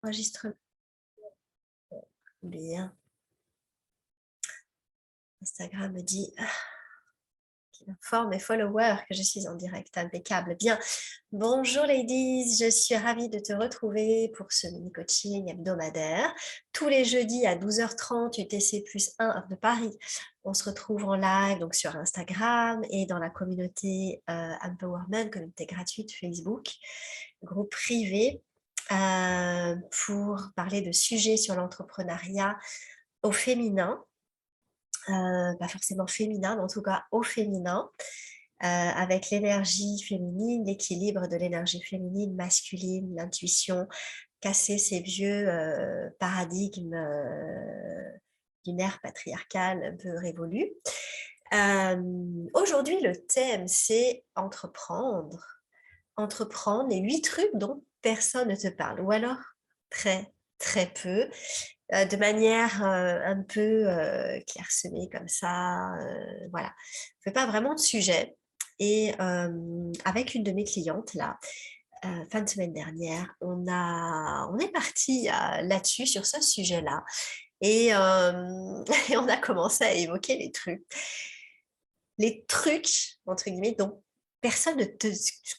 Enregistrement. Bien. Instagram me dit qu'il informe mes followers que je suis en direct. Impeccable. Bien. Bonjour ladies, je suis ravie de te retrouver pour ce mini-coaching hebdomadaire. Tous les jeudis à 12h30 UTC plus 1 heure de Paris. On se retrouve en live donc sur Instagram et dans la communauté Empowerment, communauté gratuite Facebook, groupe privé, pour parler de sujets sur l'entrepreneuriat au féminin. Pas forcément féminin, mais en tout cas au féminin, avec l'énergie féminine, l'équilibre de l'énergie féminine, masculine, l'intuition, casser ces vieux paradigmes d'une ère patriarcale un peu révolue. Aujourd'hui, le thème, c'est entreprendre. Entreprendre les 8 trucs dont personne ne te parle, ou alors très, très peu. De manière un peu clairsemée comme ça, voilà. Je ne fais pas vraiment de sujet. Et avec une de mes clientes, là, fin de semaine dernière, on est parti là-dessus, sur ce sujet-là. Et, et on a commencé à évoquer les trucs. Les trucs, entre guillemets, dont personne ne te...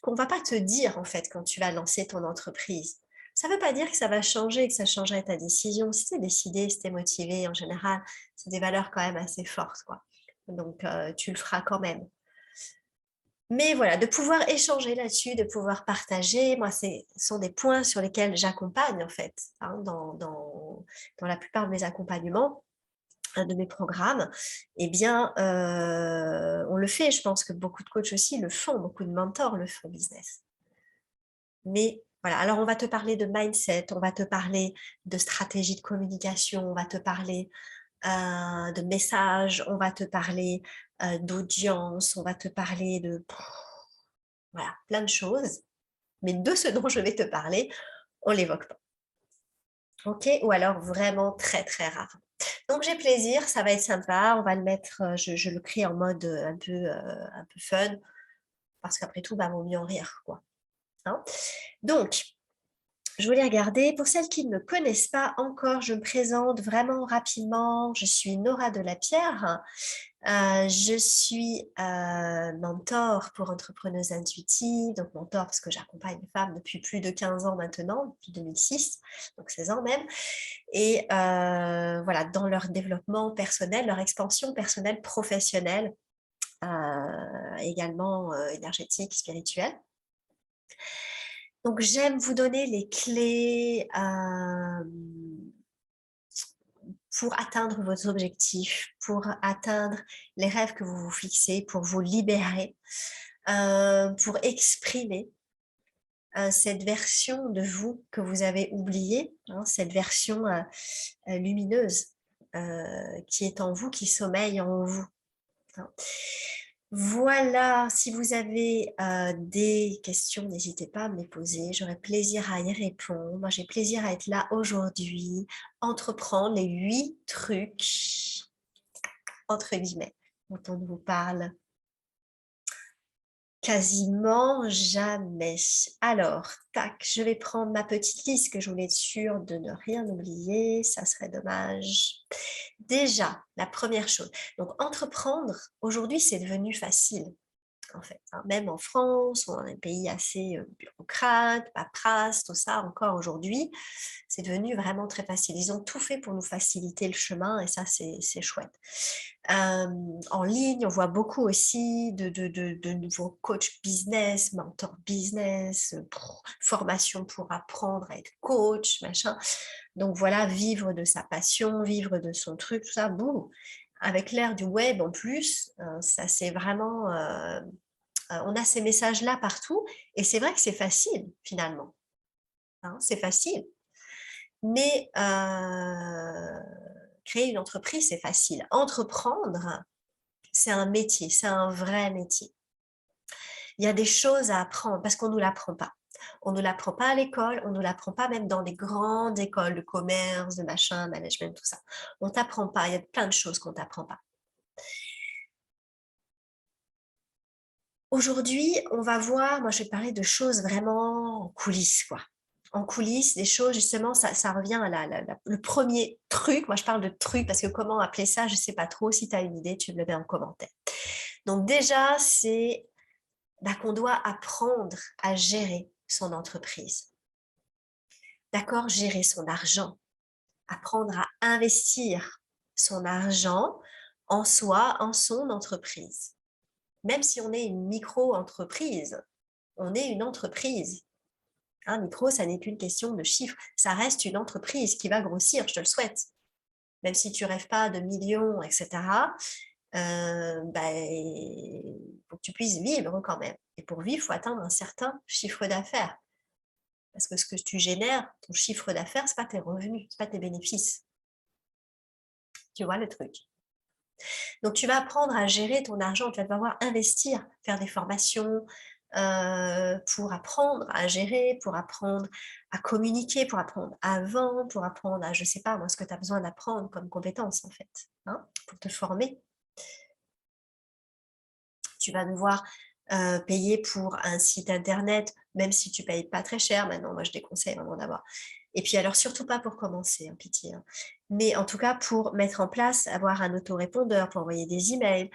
qu'on ne va pas te dire, en fait, quand tu vas lancer ton entreprise. Ça ne veut pas dire que ça va changer, que ça changerait ta décision. Si tu es décidé, si tu es motivé, en général, c'est des valeurs quand même assez fortes, quoi. Donc, tu le feras quand même. Mais voilà, de pouvoir échanger là-dessus, de pouvoir partager, moi, ce sont des points sur lesquels j'accompagne, en fait, hein, dans la plupart de mes accompagnements, de mes programmes, eh bien, on le fait. Je pense que beaucoup de coachs aussi le font, beaucoup de mentors le font business. Mais voilà, alors on va te parler de mindset, on va te parler de stratégie de communication, on va te parler de messages, on va te parler d'audience, on va te parler de voilà, plein de choses. Mais de ce dont je vais te parler, on l'évoque pas. Ok? Ou alors vraiment très très rare. Donc j'ai plaisir, ça va être sympa, on va le mettre, je le crée en mode un peu fun, parce qu'après tout, bah, vaut mieux en rire, quoi. Hein. Donc, je voulais regarder, pour celles qui ne me connaissent pas encore, je me présente vraiment rapidement, je suis Nora Delapierre, je suis mentor pour entrepreneuses intuitives, donc mentor parce que j'accompagne les femmes depuis plus de 15 ans maintenant, depuis 2006, donc 16 ans même, et voilà, dans leur développement personnel, leur expansion personnelle, professionnelle, également énergétique, spirituelle. Donc j'aime vous donner les clés pour atteindre vos objectifs, pour atteindre les rêves que vous vous fixez, pour vous libérer, pour exprimer cette version de vous que vous avez oubliée, hein, cette version lumineuse qui est en vous, qui sommeille en vous. Hein. Voilà, si vous avez des questions, n'hésitez pas à me les poser. J'aurai plaisir à y répondre. Moi, j'ai plaisir à être là aujourd'hui, entreprendre les 8 trucs, entre guillemets, dont on vous parle quasiment jamais. Alors, tac, je vais prendre ma petite liste que je voulais être sûre de ne rien oublier. Ça serait dommage. Déjà, la première chose. Donc, entreprendre, aujourd'hui, c'est devenu facile. En fait, hein. Même en France, on est un pays assez bureaucrate, paperasse, tout ça, encore aujourd'hui, c'est devenu vraiment très facile. Ils ont tout fait pour nous faciliter le chemin et ça, c'est chouette. En ligne, on voit beaucoup aussi de nouveaux coachs business, mentors business, formation pour apprendre à être coach, machin. Donc voilà, vivre de sa passion, vivre de son truc, tout ça, boum. Avec l'ère du web en plus, ça c'est vraiment... on a ces messages-là partout et c'est vrai que c'est facile finalement. Hein, c'est facile. Mais créer une entreprise, c'est facile. Entreprendre, c'est un métier, c'est un vrai métier. Il y a des choses à apprendre parce qu'on ne nous l'apprend pas. On ne l'apprend pas à l'école, on ne l'apprend pas même dans les grandes écoles de commerce, de machin, management, tout ça. On ne t'apprend pas, il y a plein de choses qu'on ne t'apprend pas. Aujourd'hui, on va voir, moi je vais parler de choses vraiment en coulisses, quoi. en coulisses, des choses, justement, ça revient à le premier truc. Moi, je parle de truc parce que comment appeler ça, je ne sais pas trop. Si tu as une idée, tu me le mets en commentaire. Donc déjà, c'est qu'on doit apprendre à gérer son entreprise. D'accord, gérer son argent, apprendre à investir son argent en soi, en son entreprise. Même si on est une micro-entreprise, on est une entreprise. Un micro, ça n'est qu'une question de chiffres. Ça reste une entreprise qui va grossir, je te le souhaite. Même si tu rêves pas de millions, etc., il faut que tu puisses vivre quand même. Et pour vivre, il faut atteindre un certain chiffre d'affaires. Parce que ce que tu génères, ton chiffre d'affaires, ce n'est pas tes revenus, ce n'est pas tes bénéfices. Tu vois le truc. Donc, tu vas apprendre à gérer ton argent, tu vas devoir investir, faire des formations pour apprendre à gérer, pour apprendre à communiquer, pour apprendre à vendre, pour apprendre à, je ne sais pas, moi, ce que tu as besoin d'apprendre comme compétence, en fait, pour te former. Tu vas devoir payer pour un site internet, même si tu ne payes pas très cher. Maintenant, moi, je déconseille vraiment d'avoir. Et puis, alors, surtout pas pour commencer, pitié. Mais en tout cas, pour mettre en place, avoir un autorépondeur, pour envoyer des emails,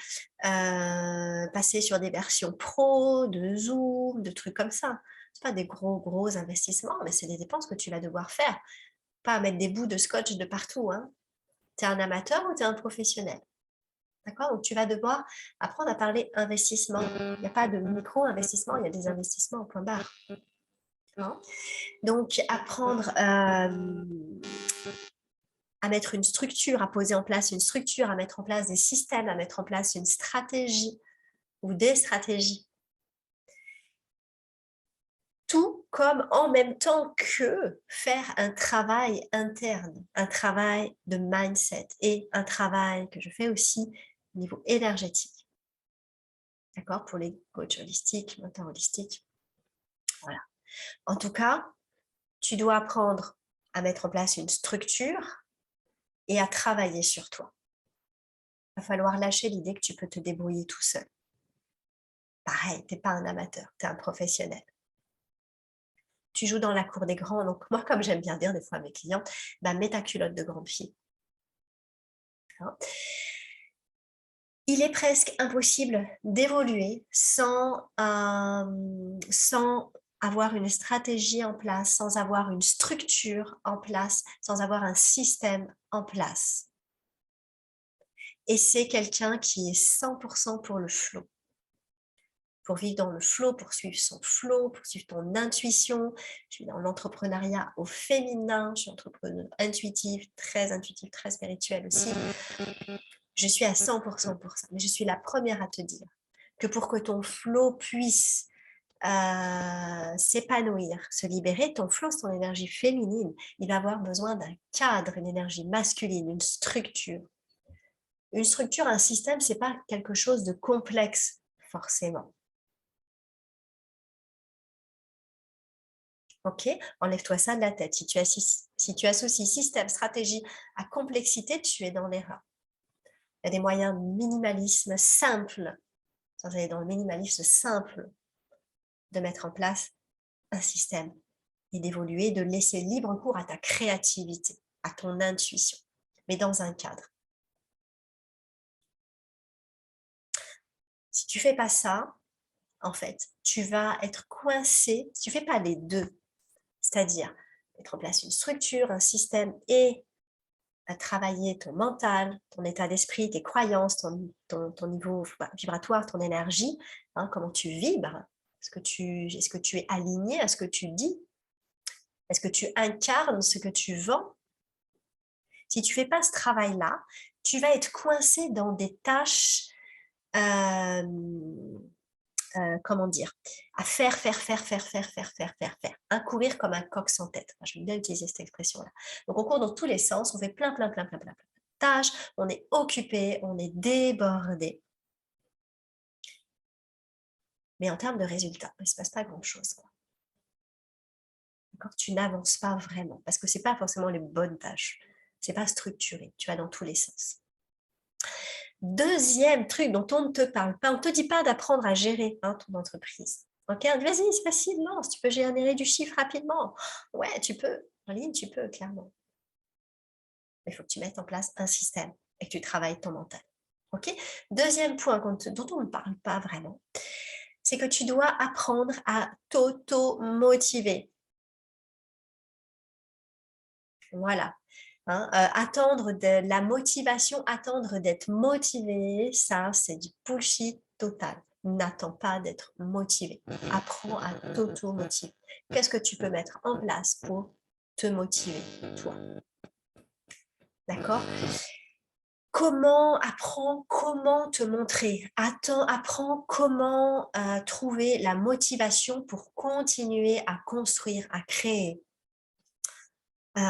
passer sur des versions pro, de Zoom, de trucs comme ça. Ce pas des gros investissements, mais c'est des dépenses que tu vas devoir faire. Pas à mettre des bouts de scotch de partout. Tu es un amateur ou tu es un professionnel? D'accord? Donc, tu vas devoir apprendre à parler investissement. Il n'y a pas de micro-investissement, il y a des investissements au point barre. Donc, apprendre à mettre une structure, à poser en place une structure, à mettre en place des systèmes, à mettre en place une stratégie ou des stratégies. Tout comme en même temps que faire un travail interne, un travail de mindset et un travail que je fais aussi au niveau énergétique. D'accord? Pour les coachs holistiques, mentors holistiques. Voilà. En tout cas, tu dois apprendre à mettre en place une structure et à travailler sur toi. Il va falloir lâcher l'idée que tu peux te débrouiller tout seul. Pareil, tu n'es pas un amateur, tu es un professionnel. Tu joues dans la cour des grands. Donc moi, comme j'aime bien dire des fois à mes clients, mets ta culotte de grande fille. Il est presque impossible d'évoluer sans avoir une stratégie en place, sans avoir une structure en place, sans avoir un système en place. Et c'est quelqu'un qui est 100% pour le flow. Pour vivre dans le flow, pour suivre son flow, pour suivre ton intuition. Je suis dans l'entrepreneuriat au féminin, je suis entrepreneur intuitive, très spirituelle aussi. Je suis à 100% pour ça, mais je suis la première à te dire que pour que ton flow puisse s'épanouir, se libérer, ton flow, c'est ton énergie féminine, il va avoir besoin d'un cadre, une énergie masculine, une structure. Une structure, un système, c'est pas quelque chose de complexe, forcément. Ok, enlève-toi ça de la tête. Si tu associes système, stratégie à complexité, tu es dans l'erreur. Il y a des moyens minimalisme simple, sans aller dans le minimalisme simple, de mettre en place un système et d'évoluer, de laisser libre cours à ta créativité, à ton intuition, mais dans un cadre. Si tu fais pas ça, en fait, tu vas être coincé. Si tu fais pas les deux, c'est-à-dire mettre en place une structure, un système et à travailler ton mental, ton état d'esprit, tes croyances, ton niveau vibratoire, ton énergie, comment tu vibres, est-ce que tu es aligné à ce que tu dis, est-ce que tu incarnes ce que tu vends. Si tu ne fais pas ce travail-là, tu vas être coincé dans des tâches, comment dire, à faire, courir comme un coq sans tête. Je vais bien utiliser cette expression-là. Donc, on court dans tous les sens, on fait plein de tâches, on est occupé, on est débordé. Mais en termes de résultats, il ne se passe pas grand-chose. Tu n'avances pas vraiment parce que ce n'est pas forcément les bonnes tâches. Ce n'est pas structuré, tu vas dans tous les sens. Deuxième truc dont on ne te parle pas, on ne te dit pas d'apprendre à gérer ton entreprise. Ok, on dit, vas-y, c'est facile, lance, tu peux générer du chiffre rapidement. Ouais, tu peux, en ligne, tu peux, clairement. Il faut que tu mettes en place un système et que tu travailles ton mental. Ok. Deuxième point dont on ne parle pas vraiment, c'est que tu dois apprendre à t'auto-motiver. Voilà. Hein, attendre de la motivation, attendre d'être motivé, ça, c'est du bullshit total. N'attends pas d'être motivé. Apprends à t'auto-motiver. Qu'est-ce que tu peux mettre en place pour te motiver, toi? D'accord? Apprends comment te montrer. Apprends comment trouver la motivation pour continuer à construire, à créer. À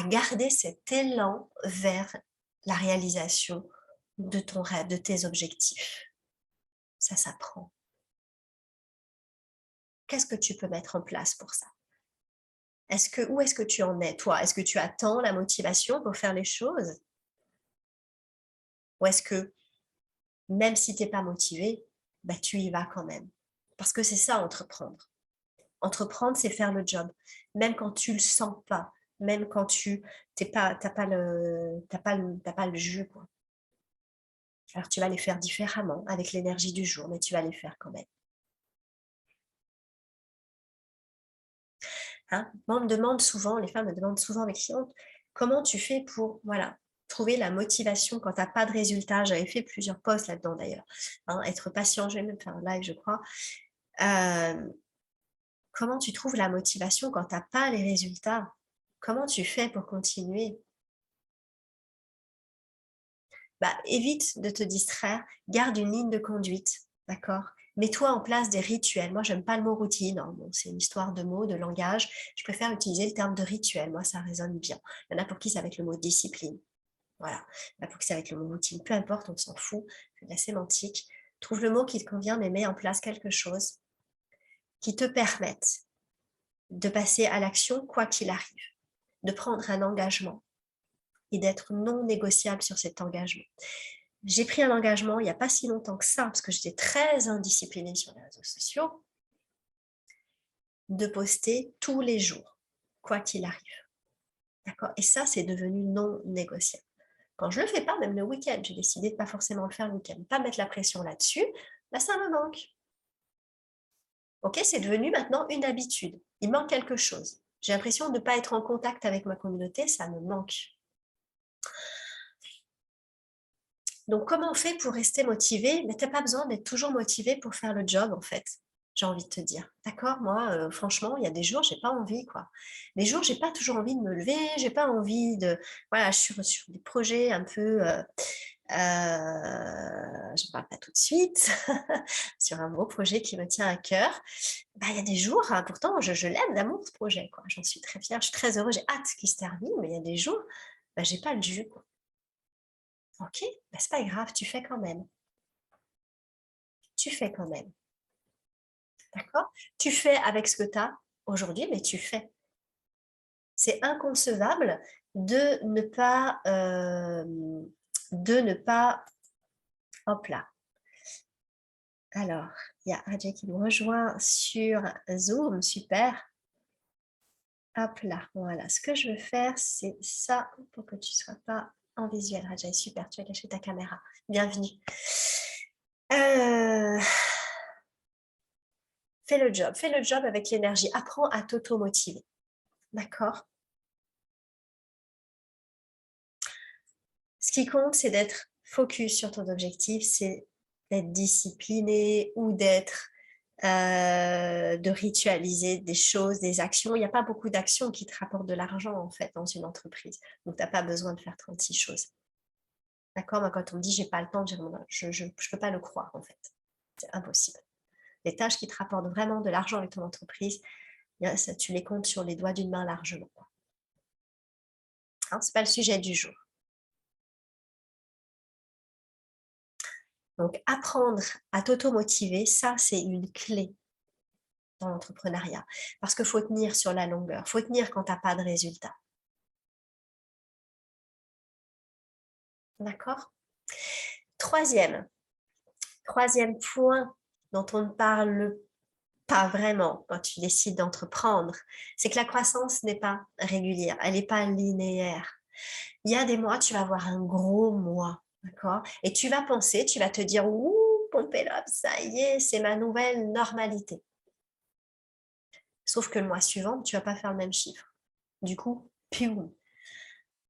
garder cet élan vers la réalisation de ton rêve, de tes objectifs. Ça s'apprend. Qu'est-ce que tu peux mettre en place pour ça? Où est-ce que tu en es, toi? Est-ce que tu attends la motivation pour faire les choses? Ou est-ce que, même si tu n'es pas motivé, bah, tu y vas quand même? Parce que c'est ça, entreprendre. Entreprendre, c'est faire le job. Même quand tu le sens pas, même quand tu t'as pas le jus, quoi. Alors tu vas les faire différemment, avec l'énergie du jour, mais tu vas les faire quand même. Hein? Moi, on me demande souvent, les femmes me demandent souvent, mes clientes, comment tu fais pour trouver la motivation quand tu n'as pas de résultat. J'avais fait plusieurs posts là-dedans d'ailleurs. Hein, être patient, je vais même faire un live, je crois. Comment tu trouves la motivation quand tu n'as pas les résultats? Comment tu fais pour continuer? Bah, évite de te distraire, garde une ligne de conduite, d'accord? Mets-toi en place des rituels. Moi, j'aime pas le mot routine, hein. Bon, c'est une histoire de mots, de langage. Je préfère utiliser le terme de rituel. Moi, ça résonne bien. Il y en a pour qui c'est avec le mot discipline. Voilà. Il y en a pour qui c'est avec le mot routine. Peu importe, on s'en fout. C'est de la sémantique. Trouve le mot qui te convient, mais mets en place quelque chose qui te permette de passer à l'action quoi qu'il arrive, de prendre un engagement et d'être non négociable sur cet engagement. J'ai pris un engagement il n'y a pas si longtemps que ça, parce que j'étais très indisciplinée sur les réseaux sociaux, de poster tous les jours, quoi qu'il arrive. D'accord? Et ça, c'est devenu non négociable. Quand je ne le fais pas, même le week-end, j'ai décidé de ne pas forcément le faire le week-end, pas mettre la pression là-dessus, là, ça me manque. Ok, c'est devenu maintenant une habitude. Il manque quelque chose. J'ai l'impression de ne pas être en contact avec ma communauté, ça me manque. Donc, comment on fait pour rester motivé? Mais tu n'as pas besoin d'être toujours motivé pour faire le job, en fait. J'ai envie de te dire. D'accord? Moi, franchement, il y a des jours, j'ai pas envie, quoi. Les jours, j'ai pas toujours envie de me lever, j'ai pas envie de. Voilà, je suis sur des projets un peu. Je ne parle pas tout de suite, sur un gros projet qui me tient à cœur. Bah, il y a des jours, hein, pourtant, je l'aime d'amour, ce projet, quoi. J'en suis très fière, je suis très heureuse, j'ai hâte qu'il se termine, mais il y a des jours, bah, j'ai pas le jus, quoi. Ok, bah, c'est pas grave, tu fais quand même. Tu fais quand même. D'accord? Tu fais avec ce que tu as aujourd'hui, mais tu fais. C'est inconcevable de ne pas, hop là. Alors, il y a Adja qui nous rejoint sur Zoom, super. Hop là, voilà. Ce que je veux faire, c'est ça pour que tu ne sois pas en visuel. Adja, super, tu as caché ta caméra. Bienvenue. Fais le job avec l'énergie. Apprends à t'auto-motiver. D'accord? Ce qui compte, c'est d'être focus sur ton objectif, c'est d'être discipliné ou de ritualiser des choses, des actions. Il n'y a pas beaucoup d'actions qui te rapportent de l'argent, en fait, dans une entreprise. Donc, tu n'as pas besoin de faire 36 choses. D'accord? Moi, quand on me dit j'ai pas le temps, je ne peux pas le croire, en fait. C'est impossible. Les tâches qui te rapportent vraiment de l'argent avec ton entreprise, ça, tu les comptes sur les doigts d'une main largement. Hein, ce n'est pas le sujet du jour. Donc, apprendre à t'auto-motiver, ça, c'est une clé dans l'entrepreneuriat. Parce qu'il faut tenir sur la longueur. Il faut tenir quand tu n'as pas de résultat. D'accord? Troisième point dont on ne parle pas vraiment quand tu décides d'entreprendre, c'est que la croissance n'est pas régulière, elle n'est pas linéaire. Il y a des mois, tu vas avoir un gros mois, d'accord? Et tu vas penser, tu vas te dire, ouh, Pompélope, ça y est, c'est ma nouvelle normalité. Sauf que le mois suivant, tu vas pas faire le même chiffre. Du coup, piou.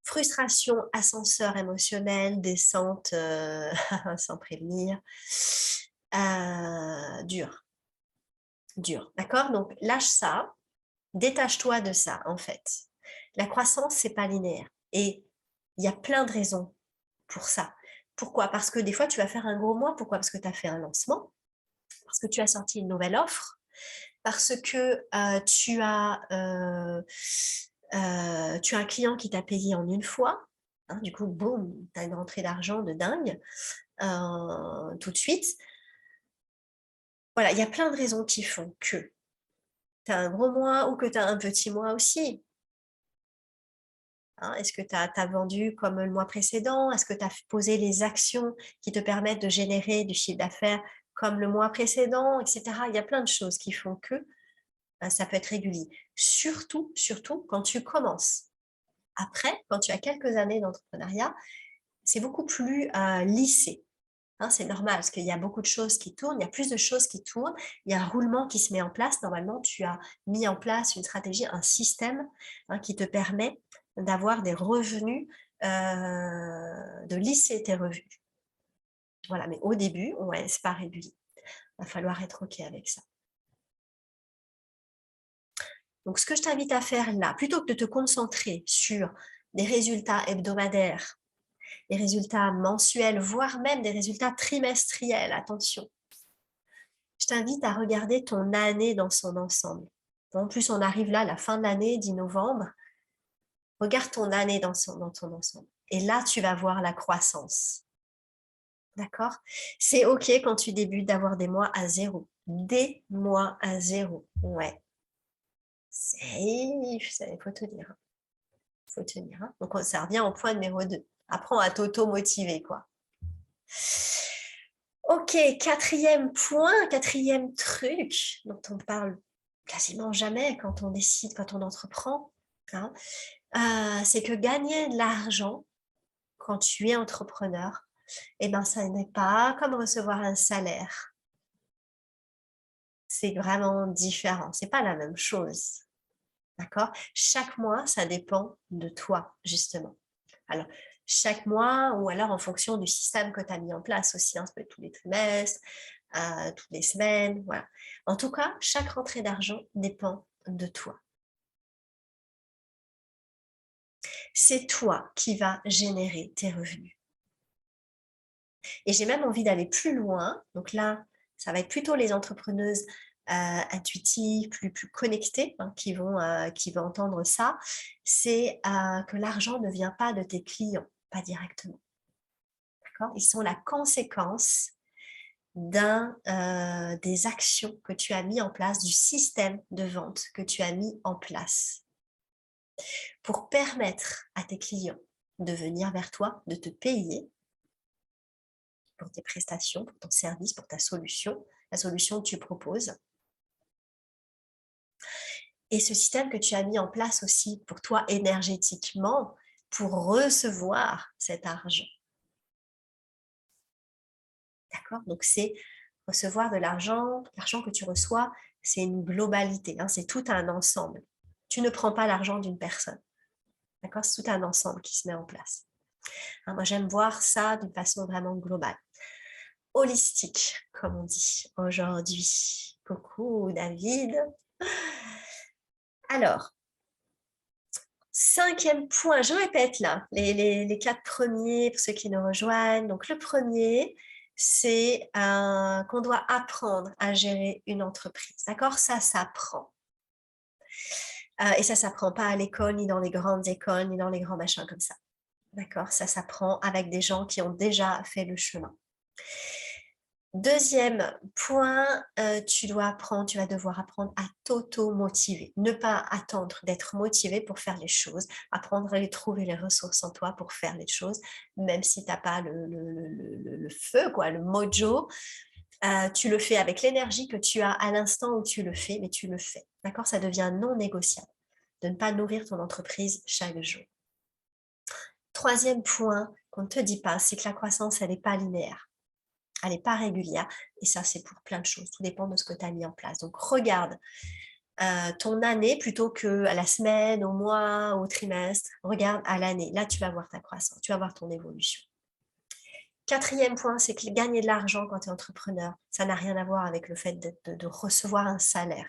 Frustration, ascenseur émotionnel, descente sans prévenir. Dur, dur, d'accord? Donc, lâche ça, détache-toi de ça, en fait. La croissance, c'est pas linéaire. Et il y a plein de raisons pour ça. Pourquoi? Parce que des fois, tu vas faire un gros mois. Pourquoi? Parce que tu as fait un lancement, parce que tu as sorti une nouvelle offre, parce que tu as un client qui t'a payé en une fois. Hein, du coup, boum, tu as une rentrée d'argent de dingue tout de suite. Voilà, il y a plein de raisons qui font que tu as un gros mois ou que tu as un petit mois aussi. Hein, est-ce que tu as vendu comme le mois précédent? Est-ce que tu as posé les actions qui te permettent de générer du chiffre d'affaires comme le mois précédent, etc. Il y a plein de choses qui font que ça peut être régulier. Surtout, surtout quand tu commences. Après, quand tu as quelques années d'entrepreneuriat, c'est beaucoup plus lissé. Hein, c'est normal parce qu'il y a beaucoup de choses qui tournent, il y a plus de choses qui tournent, il y a un roulement qui se met en place. Normalement, tu as mis en place une stratégie, un système qui te permet d'avoir des revenus, de lisser tes revenus. Voilà, mais au début, ouais, c'est pas régulier. Il va falloir être OK avec ça. Donc, ce que je t'invite à faire là, plutôt que de te concentrer sur des résultats hebdomadaires, des résultats mensuels, voire même des résultats trimestriels, attention, je t'invite à regarder ton année dans son ensemble. En plus, on arrive là à la fin de l'année, 10 novembre. Regarde ton année dans ton ensemble. Et là, tu vas voir la croissance. D'accord? C'est OK quand tu débutes d'avoir des mois à zéro. Des mois à zéro. Ouais. Il faut tenir. Faut tenir. Hein. Donc, ça revient au point numéro 2. Apprends à t'auto-motiver, quoi. Ok, quatrième point, quatrième truc dont on parle quasiment jamais quand on décide, quand on entreprend, hein, c'est que gagner de l'argent quand tu es entrepreneur, eh ben, ça n'est pas comme recevoir un salaire. C'est vraiment différent, c'est pas la même chose. D'accord? Chaque mois, ça dépend de toi, justement. Alors, chaque mois, ou alors en fonction du système que tu as mis en place aussi, hein, ça peut être tous les trimestres, toutes les semaines, voilà. En tout cas, chaque rentrée d'argent dépend de toi. C'est toi qui vas générer tes revenus. Et j'ai même envie d'aller plus loin. Donc là, ça va être plutôt les entrepreneuses intuitives, plus connectées, hein, qui vont entendre ça. C'est que l'argent ne vient pas de tes clients, pas directement. D'accord? Ils sont la conséquence des actions que tu as mis en place, du système de vente que tu as mis en place pour permettre à tes clients de venir vers toi, de te payer pour tes prestations, pour ton service, pour ta solution, la solution que tu proposes. Et ce système que tu as mis en place aussi pour toi énergétiquement, pour recevoir cet argent. D'accord? Donc, c'est recevoir de l'argent que tu reçois, c'est une globalité, hein, c'est tout un ensemble. Tu ne prends pas l'argent d'une personne. D'accord? C'est tout un ensemble qui se met en place. Hein, moi, j'aime voir ça d'une façon vraiment globale. Holistique, comme on dit aujourd'hui. Coucou David. Alors, cinquième point, je répète là, les 4 premiers pour ceux qui nous rejoignent. Donc, le premier, c'est qu'on doit apprendre à gérer une entreprise. D'accord? Ça s'apprend. Et ça s'apprend pas à l'école, ni dans les grandes écoles, ni dans les grands machins comme ça. D'accord? Ça s'apprend avec des gens qui ont déjà fait le chemin. Deuxième point, tu vas devoir apprendre à t'auto-motiver. Ne pas attendre d'être motivé pour faire les choses. Apprendre à trouver les ressources en toi pour faire les choses, même si tu n'as pas le feu, quoi, le mojo. Tu le fais avec l'énergie que tu as à l'instant où tu le fais, mais tu le fais. D'accord? Ça devient non négociable de ne pas nourrir ton entreprise chaque jour. Troisième point qu'on ne te dit pas, c'est que la croissance, elle n'est pas linéaire. Elle n'est pas régulière. Et ça, c'est pour plein de choses. Tout dépend de ce que tu as mis en place. Donc, regarde ton année plutôt qu'à la semaine, au mois, au trimestre. Regarde à l'année. Là, tu vas voir ta croissance. Tu vas voir ton évolution. Quatrième point, c'est que gagner de l'argent quand tu es entrepreneur, ça n'a rien à voir avec le fait de recevoir un salaire.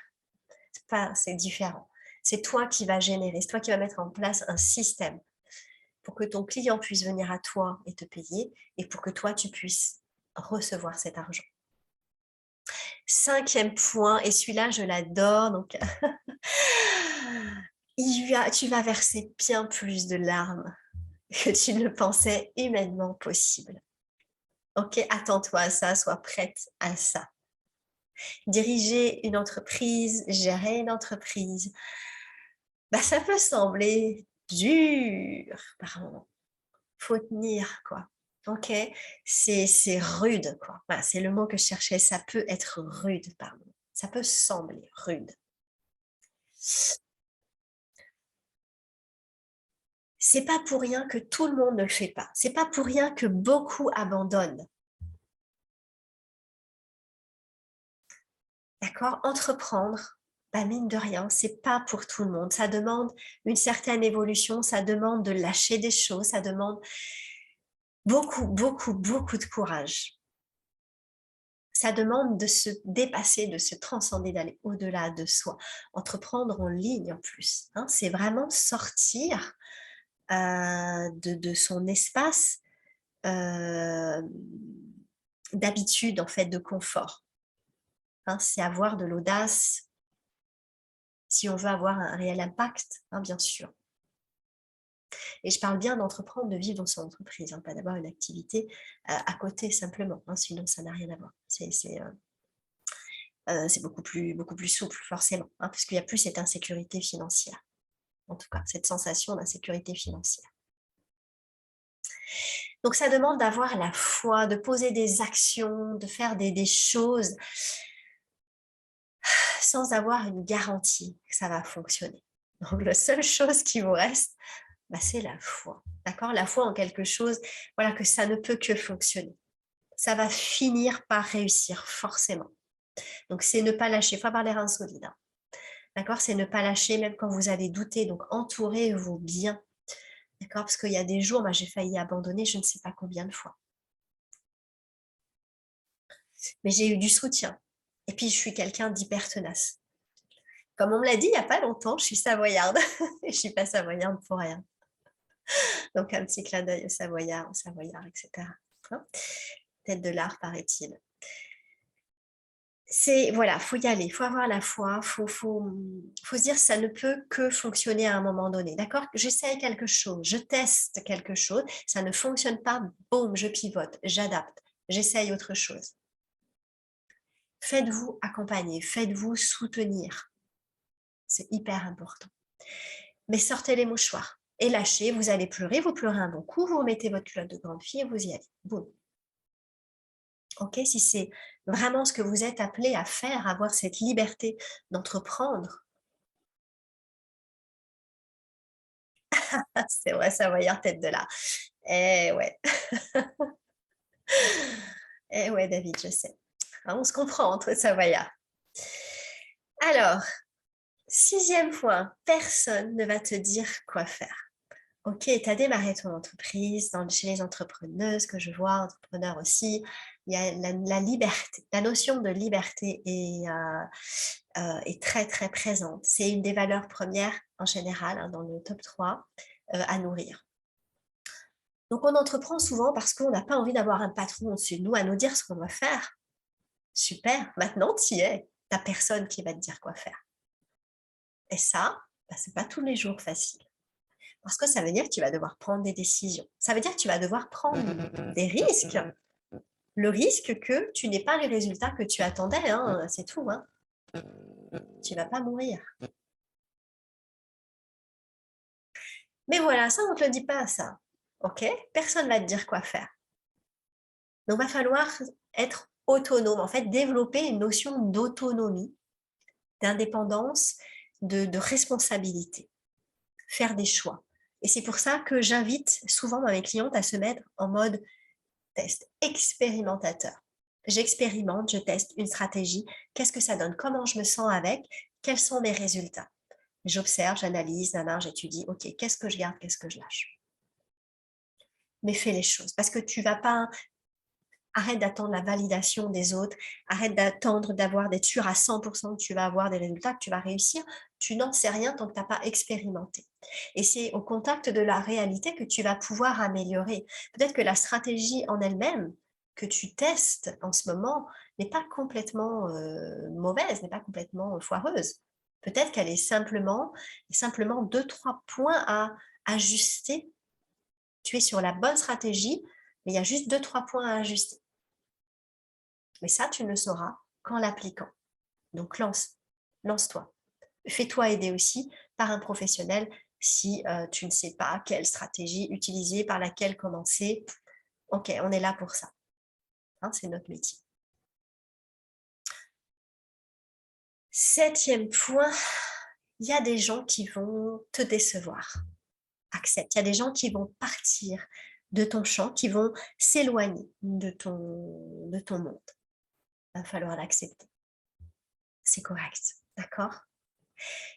C'est différent. C'est toi qui vas générer, c'est toi qui vas mettre en place un système pour que ton client puisse venir à toi et te payer et pour que toi, tu puisses recevoir cet argent. Cinquième point, et celui-là, je l'adore, donc tu vas verser bien plus de larmes que tu ne le pensais humainement possible. Ok, attends-toi à ça, sois prête à ça. Diriger une entreprise, gérer une entreprise, bah, ça peut sembler dur par moment. Faut tenir, quoi. Ok, c'est rude, quoi. Voilà, c'est le mot que je cherchais. Ça peut être rude par moment. Ça peut sembler rude. C'est pas pour rien que tout le monde ne le fait pas. C'est pas pour rien que beaucoup abandonnent. D'accord? Entreprendre, bah mine de rien, c'est pas pour tout le monde. Ça demande une certaine évolution, ça demande de lâcher des choses, ça demande beaucoup, beaucoup, beaucoup de courage. Ça demande de se dépasser, de se transcender, d'aller au-delà de soi. Entreprendre en ligne en plus, hein, c'est vraiment sortir de son espace d'habitude, en fait, de confort. Hein, c'est avoir de l'audace si on veut avoir un réel impact, hein, bien sûr. Et je parle bien d'entreprendre, de vivre dans son entreprise, hein, pas d'avoir une activité à côté simplement, hein, sinon ça n'a rien à voir. C'est beaucoup plus souple, forcément, hein, parce qu'il n'y a plus cette insécurité financière. En tout cas, cette sensation d'insécurité financière. Donc, ça demande d'avoir la foi, de poser des actions, de faire des choses sans avoir une garantie que ça va fonctionner. Donc, la seule chose qui vous reste, bah, c'est la foi. D'accord? La foi en quelque chose, voilà, que ça ne peut que fonctionner. Ça va finir par réussir, forcément. Donc, c'est ne pas lâcher. Il faut avoir les reins solides. Hein. D'accord? C'est ne pas lâcher, même quand vous allez douter. Donc, entourez-vous bien. D'accord? Parce qu'il y a des jours, moi, j'ai failli abandonner, je ne sais pas combien de fois. Mais j'ai eu du soutien. Et puis, je suis quelqu'un d'hyper tenace. Comme on me l'a dit il n'y a pas longtemps, je suis savoyarde. Et je ne suis pas savoyarde pour rien. Donc, un petit clin d'œil au savoyard, etc. Hein, tête de l'art, paraît-il. Voilà, faut y aller, faut avoir la foi, faut se dire ça ne peut que fonctionner à un moment donné, d'accord? J'essaye quelque chose, je teste quelque chose, ça ne fonctionne pas, boum, je pivote, j'adapte, j'essaye autre chose. Faites-vous accompagner, faites-vous soutenir, c'est hyper important. Mais sortez les mouchoirs et lâchez, vous allez pleurer, vous pleurez un bon coup, vous remettez votre culotte de grande fille et vous y allez, boum. Ok, si c'est vraiment ce que vous êtes appelé à faire, avoir cette liberté d'entreprendre, c'est vrai, savoyard tête de là. Eh ouais. Eh ouais, David, je sais. Hein, on se comprend entre savoyards. Alors, sixième point, personne ne va te dire quoi faire. Ok, tu as démarré ton entreprise, chez les entrepreneuses que je vois, entrepreneurs aussi, il y a la liberté, la notion de liberté est très très présente. C'est une des valeurs premières en général, hein, dans le top 3 à nourrir. Donc on entreprend souvent parce qu'on n'a pas envie d'avoir un patron au-dessus de nous à nous dire ce qu'on doit faire. Super, maintenant tu y es, tu n'as personne qui va te dire quoi faire. Et ça, bah, ce n'est pas tous les jours facile. Parce que ça veut dire que tu vas devoir prendre des décisions. Ça veut dire que tu vas devoir prendre des risques. Le risque que tu n'aies pas les résultats que tu attendais, hein, c'est tout. Hein. Tu ne vas pas mourir. Mais voilà, ça, on ne te le dit pas, ça. OK? Personne ne va te dire quoi faire. Donc, il va falloir être autonome. En fait, développer une notion d'autonomie, d'indépendance, de responsabilité, faire des choix. Et c'est pour ça que j'invite souvent mes clientes à se mettre en mode test, expérimentateur. J'expérimente, je teste une stratégie. Qu'est-ce que ça donne? Comment je me sens avec? Quels sont mes résultats? J'observe, j'analyse, j'étudie. OK, qu'est-ce que je garde? Qu'est-ce que je lâche? Mais fais les choses parce que tu vas pas. Arrête d'attendre la validation des autres, arrête d'attendre d'être sûr à 100% que tu vas avoir des résultats, que tu vas réussir. Tu n'en sais rien tant que tu n'as pas expérimenté. Et c'est au contact de la réalité que tu vas pouvoir améliorer. Peut-être que la stratégie en elle-même que tu testes en ce moment n'est pas complètement mauvaise, n'est pas complètement foireuse. Peut-être qu'elle est simplement 2-3 points à ajuster. Tu es sur la bonne stratégie, mais il y a juste 2-3 points à ajuster. Mais ça, tu ne le sauras qu'en l'appliquant. Donc, lance-toi. Fais-toi aider aussi par un professionnel si tu ne sais pas quelle stratégie utiliser, par laquelle commencer. Ok, on est là pour ça. Hein, c'est notre métier. 7e point, il y a des gens qui vont te décevoir. Accepte. Il y a des gens qui vont partir de ton champ, qui vont s'éloigner de ton monde. Il va falloir l'accepter. C'est correct, d'accord?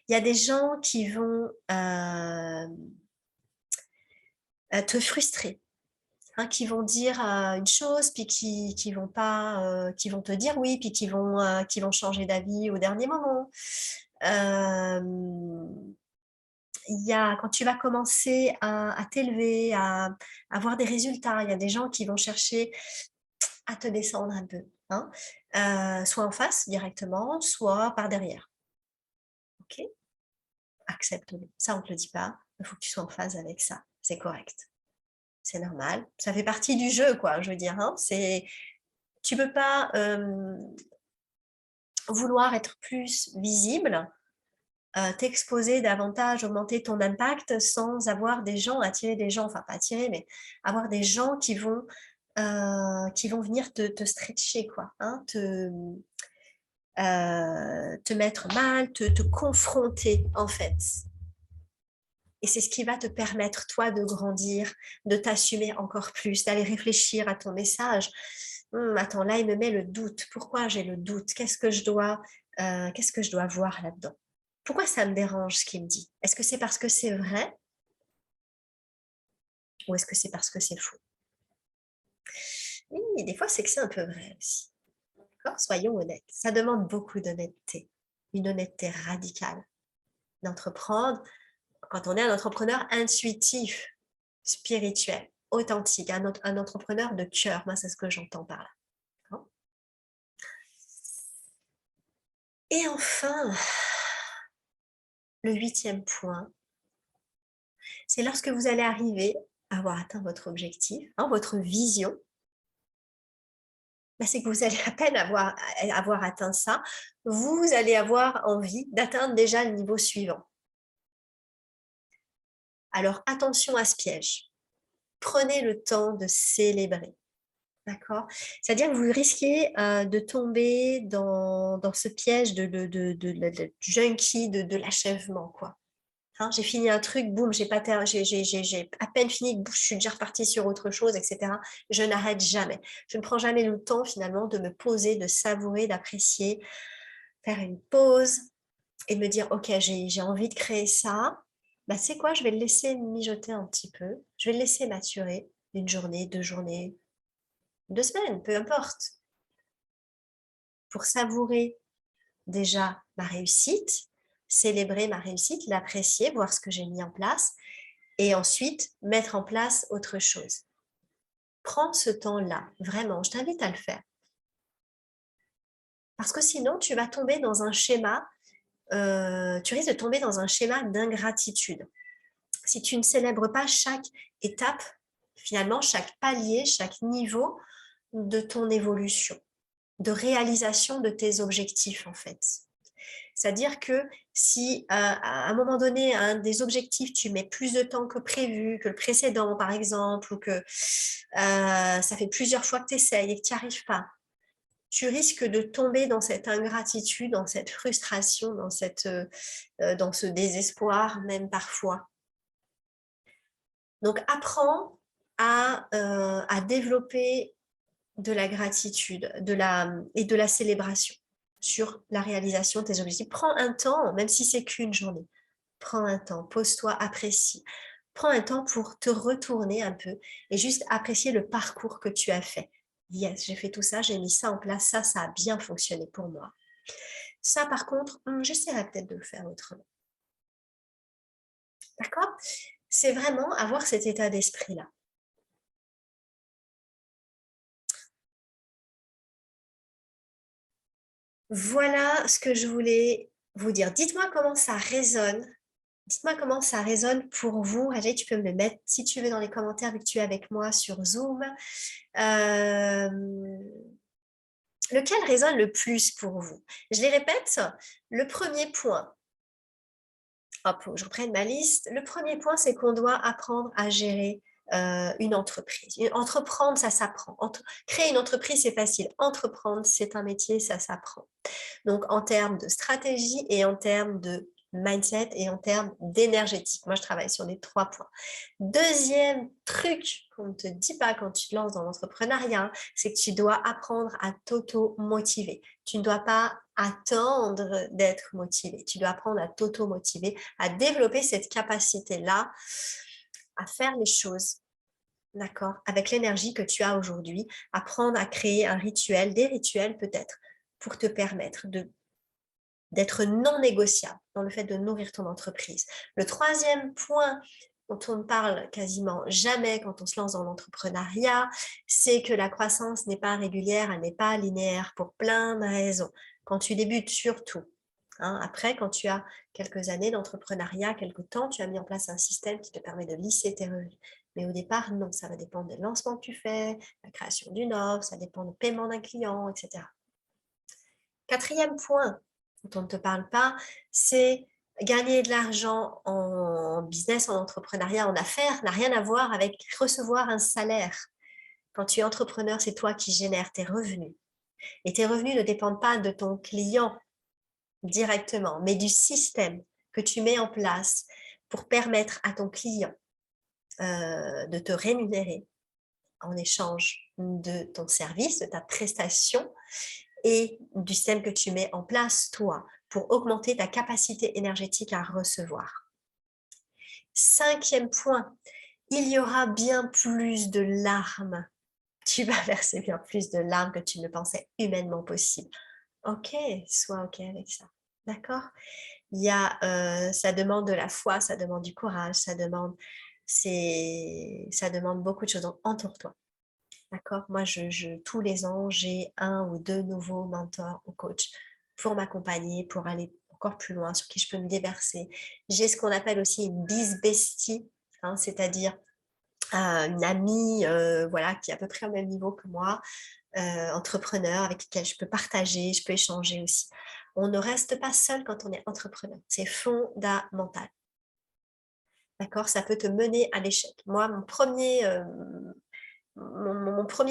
Il y a des gens qui vont te frustrer, hein, qui vont dire une chose, puis qui vont pas, qui vont te dire oui, puis qui vont changer d'avis au dernier moment. Il y a, quand tu vas commencer à t'élever, à avoir des résultats, il y a des gens qui vont chercher à te descendre un peu, hein, soit en face directement, soit par derrière. Ok? Accepte-le. Ça, on ne te le dit pas. Il faut que tu sois en phase avec ça. C'est correct. C'est normal. Ça fait partie du jeu, quoi, je veux dire. Hein. Tu ne peux pas vouloir être plus visible, t'exposer davantage, augmenter ton impact sans avoir des gens, attirer des gens, enfin pas attirer, mais avoir des gens qui vont venir te stretcher, quoi, hein, te mettre mal, te confronter, en fait. Et c'est ce qui va te permettre, toi, de grandir, de t'assumer encore plus, d'aller réfléchir à ton message. Attends, là, il me met le doute. Pourquoi j'ai le doute? Qu'est-ce que je dois voir là-dedans? Pourquoi ça me dérange ce qu'il me dit? Est-ce que c'est parce que c'est vrai ou est-ce que c'est parce que c'est faux? Oui, des fois, c'est que c'est un peu vrai aussi. D'accord? Soyons honnêtes. Ça demande beaucoup d'honnêteté, une honnêteté radicale d'entreprendre quand on est un entrepreneur intuitif, spirituel, authentique, un entrepreneur de cœur. Moi, c'est ce que j'entends par là. Et enfin, le 8e point, c'est lorsque vous allez arriver à avoir atteint votre objectif, hein, votre vision, c'est que vous allez à peine avoir atteint ça, vous allez avoir envie d'atteindre déjà le niveau suivant. Alors attention à ce piège. Prenez le temps de célébrer. D'accord? C'est-à-dire que vous risquez de tomber dans ce piège de junkie de l'achèvement, quoi. Hein, j'ai fini un truc, boum, j'ai à peine fini, je suis déjà repartie sur autre chose, etc. Je n'arrête jamais. Je ne prends jamais le temps finalement de me poser, de savourer, d'apprécier, faire une pause et de me dire, ok, j'ai envie de créer ça. C'est quoi? Je vais le laisser mijoter un petit peu. Je vais le laisser maturer une journée, 2 journées, 2 semaines, peu importe, pour savourer déjà ma réussite, célébrer ma réussite, l'apprécier, voir ce que j'ai mis en place et ensuite mettre en place autre chose. Prends ce temps-là, vraiment, je t'invite à le faire. Parce que sinon, tu vas tomber dans un schéma, tu risques de tomber dans un schéma d'ingratitude. Si tu ne célèbres pas chaque étape, finalement, chaque palier, chaque niveau de ton évolution, de réalisation de tes objectifs, en fait. C'est-à-dire que si à un moment donné, un des objectifs, tu mets plus de temps que prévu, que le précédent, par exemple, ou que ça fait plusieurs fois que tu essayes et que tu n'y arrives pas, tu risques de tomber dans cette ingratitude, dans cette frustration, dans ce désespoir même parfois. Donc, apprends à développer de la gratitude et de la célébration sur la réalisation de tes objectifs. Prends un temps, même si c'est qu'une journée. Prends un temps, pose-toi, apprécie. Prends un temps pour te retourner un peu et juste apprécier le parcours que tu as fait. Yes, j'ai fait tout ça, j'ai mis ça en place, ça a bien fonctionné pour moi. Ça, par contre, j'essaierai peut-être de le faire autrement. D'accord? C'est vraiment avoir cet état d'esprit-là. Voilà ce que je voulais vous dire. Dites-moi comment ça résonne. Dites-moi comment ça résonne pour vous. Allez, tu peux me le mettre si tu veux dans les commentaires vu que tu es avec moi sur Zoom. Lequel résonne le plus pour vous? Je les répète. Le premier point, hop, je reprenne ma liste. Le premier point, c'est qu'on doit apprendre à gérer une entreprise. Entreprendre, ça s'apprend. Créer une entreprise, c'est facile. Entreprendre, c'est un métier, ça s'apprend. Donc, en termes de stratégie et en termes de mindset et en termes d'énergétique. Moi, je travaille sur les 3 points. Deuxième truc qu'on ne te dit pas quand tu te lances dans l'entrepreneuriat, c'est que tu dois apprendre à t'auto-motiver. Tu ne dois pas attendre d'être motivé. Tu dois apprendre à t'auto-motiver, à développer cette capacité-là à faire les choses, d'accord, avec l'énergie que tu as aujourd'hui, apprendre à créer un rituel, des rituels peut-être, pour te permettre d'être non négociable dans le fait de nourrir ton entreprise. Le troisième point dont on ne parle quasiment jamais quand on se lance dans l'entrepreneuriat, c'est que la croissance n'est pas régulière, elle n'est pas linéaire pour plein de raisons. Quand tu débutes, surtout. Après, quand tu as quelques années d'entrepreneuriat, quelques temps, tu as mis en place un système qui te permet de lisser tes revenus. Mais au départ, non, ça va dépendre des lancements que tu fais, la création d'une offre, ça dépend du paiement d'un client, etc. Quatrième point dont on ne te parle pas, c'est gagner de l'argent en business, en entrepreneuriat, en affaires, n'a rien à voir avec recevoir un salaire. Quand tu es entrepreneur, c'est toi qui génères tes revenus. Et tes revenus ne dépendent pas de ton client directement, mais du système que tu mets en place pour permettre à ton client de te rémunérer en échange de ton service, de ta prestation et du système que tu mets en place, toi, pour augmenter ta capacité énergétique à recevoir. Cinquième point, il y aura bien plus de larmes. Tu vas verser bien plus de larmes que tu ne pensais humainement possible. Ok, sois ok avec ça. D'accord? Ça demande de la foi, ça demande du courage, ça demande beaucoup de choses. Donc, entoure-toi. D'accord? Moi, tous les ans, j'ai 1 ou 2 nouveaux mentors ou coachs pour m'accompagner, pour aller encore plus loin, sur qui je peux me déverser. J'ai ce qu'on appelle aussi une biz bestie, c'est-à-dire une amie voilà, qui est à peu près au même niveau que moi, entrepreneur, avec lequel je peux partager, je peux échanger aussi. On ne reste pas seul quand on est entrepreneur. C'est fondamental. D'accord? Ça peut te mener à l'échec. Moi, mon premier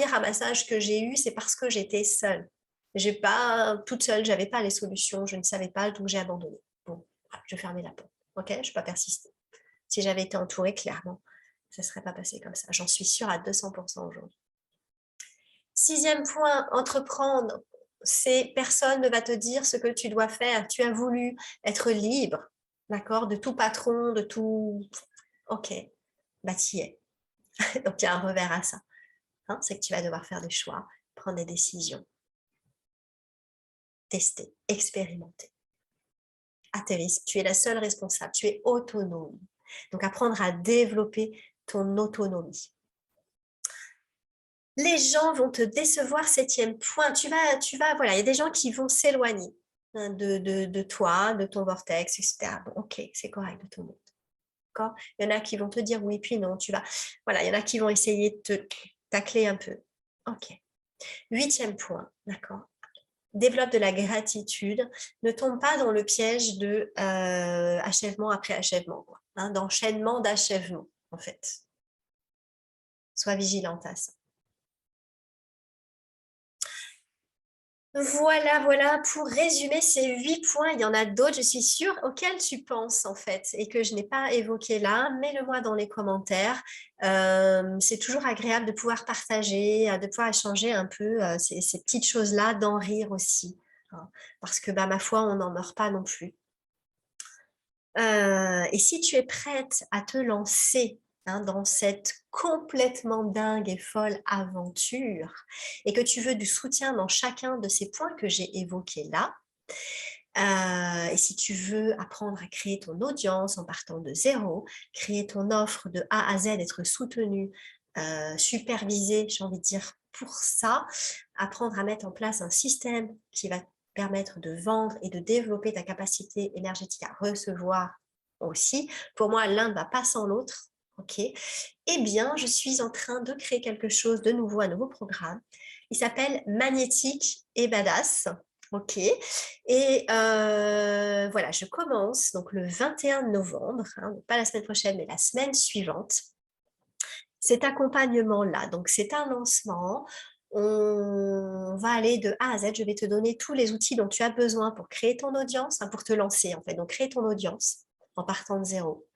ramassage que j'ai eu, c'est parce que j'étais seule. Toute seule, j'avais pas les solutions, je ne savais pas, donc j'ai abandonné. Bon, je fermais la porte. Ok, je ne vais pas persister. Si j'avais été entourée, clairement, ça ne serait pas passé comme ça. J'en suis sûre à 200% aujourd'hui. Sixième point, entreprendre. C'est personne ne va te dire ce que tu dois faire. Tu as voulu être libre, d'accord, de tout patron, de tout. Ok, bah tu y es. Donc il y a un revers à ça. C'est que tu vas devoir faire des choix, prendre des décisions, tester, expérimenter. À tes risques, tu es la seule responsable, tu es autonome. Donc apprendre à développer ton autonomie. Les gens vont te décevoir, septième point. Voilà, il y a des gens qui vont s'éloigner de toi, de ton vortex, etc. Bon, ok, c'est correct de tout le monde. D'accord? Il y en a qui vont te dire oui, puis non, tu vas. Voilà, il y en a qui vont essayer de te tacler un peu. Ok. Huitième point, d'accord? Développe de la gratitude. Ne tombe pas dans le piège de achèvement après achèvement, d'enchaînement d'achèvement, en fait. Sois vigilante à ça. Voilà, pour résumer ces 8 points, il y en a d'autres, je suis sûre, auxquels tu penses en fait et que je n'ai pas évoqué là. Mets-le-moi dans les commentaires. C'est toujours agréable de pouvoir partager, de pouvoir échanger un peu ces petites choses-là, d'en rire aussi, hein, parce que bah, ma foi, on n'en meurt pas non plus. Et si tu es prête à te lancer dans cette complètement dingue et folle aventure et que tu veux du soutien dans chacun de ces points que j'ai évoqués là, et si tu veux apprendre à créer ton audience en partant de zéro, créer ton offre de A à Z, être soutenu, supervisé, j'ai envie de dire, pour ça, apprendre à mettre en place un système qui va te permettre de vendre et de développer ta capacité énergétique à recevoir aussi. Pour moi, l'un ne va pas sans l'autre. Ok. Eh bien, je suis en train de créer quelque chose de nouveau, un nouveau programme. Il s'appelle Magnétique et Badass. Ok. Et voilà, je commence donc le 21 novembre, hein, pas la semaine prochaine, mais la semaine suivante, cet accompagnement-là. Donc, c'est un lancement. On va aller de A à Z. Je vais te donner tous les outils dont tu as besoin pour créer ton audience, hein, pour te lancer en fait. Donc, créer ton audience en partant de zéro.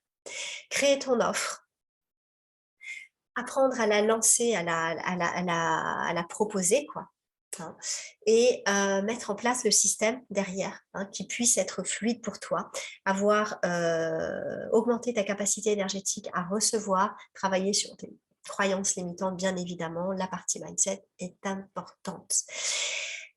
Créer ton offre, apprendre à la lancer, à la proposer, quoi, hein, et mettre en place le système derrière, hein, qui puisse être fluide pour toi, avoir augmenté ta capacité énergétique à recevoir, travailler sur tes croyances limitantes, bien évidemment, la partie mindset est importante.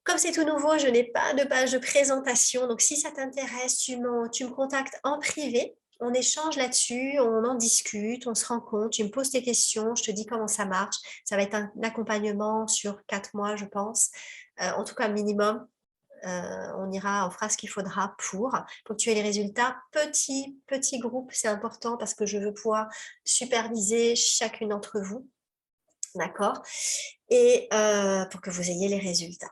Comme c'est tout nouveau, je n'ai pas de page de présentation, donc si ça t'intéresse, tu me contactes en privé. On échange là-dessus, on en discute, on se rend compte, tu me poses tes questions, je te dis comment ça marche. Ça va être un accompagnement sur 4 mois, je pense. En tout cas, minimum. On fera ce qu'il faudra pour que tu aies les résultats. Petit groupe, c'est important parce que je veux pouvoir superviser chacune d'entre vous. D'accord. Et pour que vous ayez les résultats.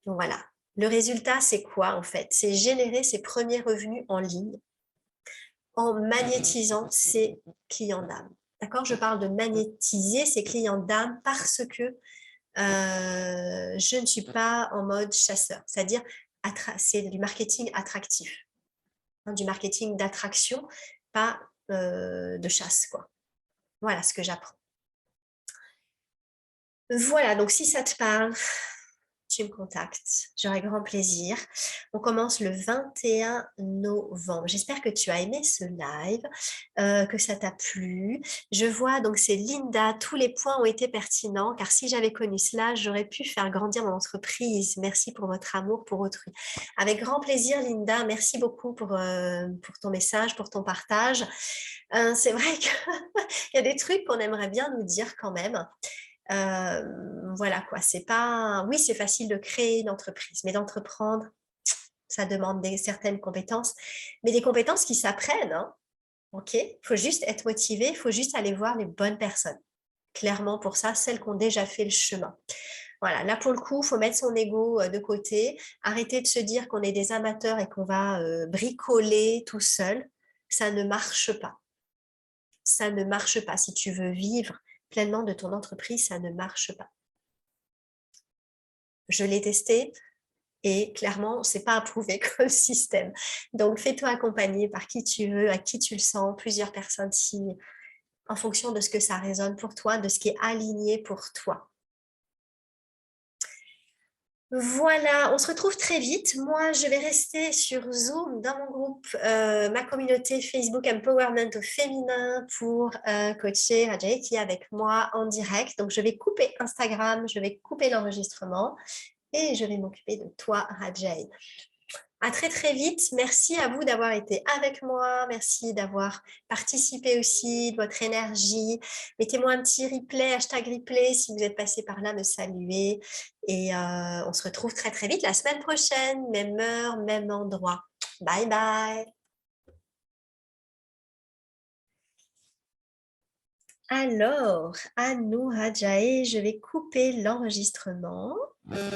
Donc voilà. Le résultat, c'est quoi en fait? C'est générer ses premiers revenus en ligne en magnétisant ses clients d'âme. D'accord? Je parle de magnétiser ses clients d'âme parce que je ne suis pas en mode chasseur, c'est-à-dire c'est du marketing attractif, hein, du marketing d'attraction, pas de chasse, quoi. Voilà ce que j'apprends. Voilà, donc si ça te parle, tu me contactes, j'aurai grand plaisir. On commence le 21 novembre. J'espère que tu as aimé ce live, que ça t'a plu. Je vois, donc c'est Linda, tous les points ont été pertinents, car si j'avais connu cela, j'aurais pu faire grandir mon entreprise. Merci pour votre amour pour autrui. Avec grand plaisir, Linda, merci beaucoup pour ton message, pour ton partage. C'est vrai qu'il y a des trucs qu'on aimerait bien nous dire quand même. Voilà quoi, c'est pas, oui, c'est facile de créer une entreprise, mais d'entreprendre, ça demande certaines compétences, mais des compétences qui s'apprennent, hein, ok? Il faut juste être motivé, il faut juste aller voir les bonnes personnes. Clairement, pour ça, celles qui ont déjà fait le chemin. Voilà, là pour le coup, il faut mettre son ego de côté, arrêter de se dire qu'on est des amateurs et qu'on va bricoler tout seul. Ça ne marche pas. Ça ne marche pas. Si tu veux vivre pleinement de ton entreprise, ça ne marche pas. Je l'ai testé et clairement, c'est pas approuvé comme système. Donc, fais-toi accompagner par qui tu veux, à qui tu le sens, plusieurs personnes si, en fonction de ce que ça résonne pour toi, de ce qui est aligné pour toi. Voilà, on se retrouve très vite. Moi, je vais rester sur Zoom dans mon groupe, ma communauté Facebook Empowerment au féminin pour coacher Rajay qui est avec moi en direct. Donc, je vais couper Instagram, je vais couper l'enregistrement et je vais m'occuper de toi, Rajay. À très très vite. Merci à vous d'avoir été avec moi. Merci d'avoir participé aussi, de votre énergie. Mettez-moi un petit replay, hashtag replay si vous êtes passé par là, me saluer. Et on se retrouve très très vite la semaine prochaine, même heure, même endroit. Bye bye. Alors, à nous, Rajae, je vais couper l'enregistrement.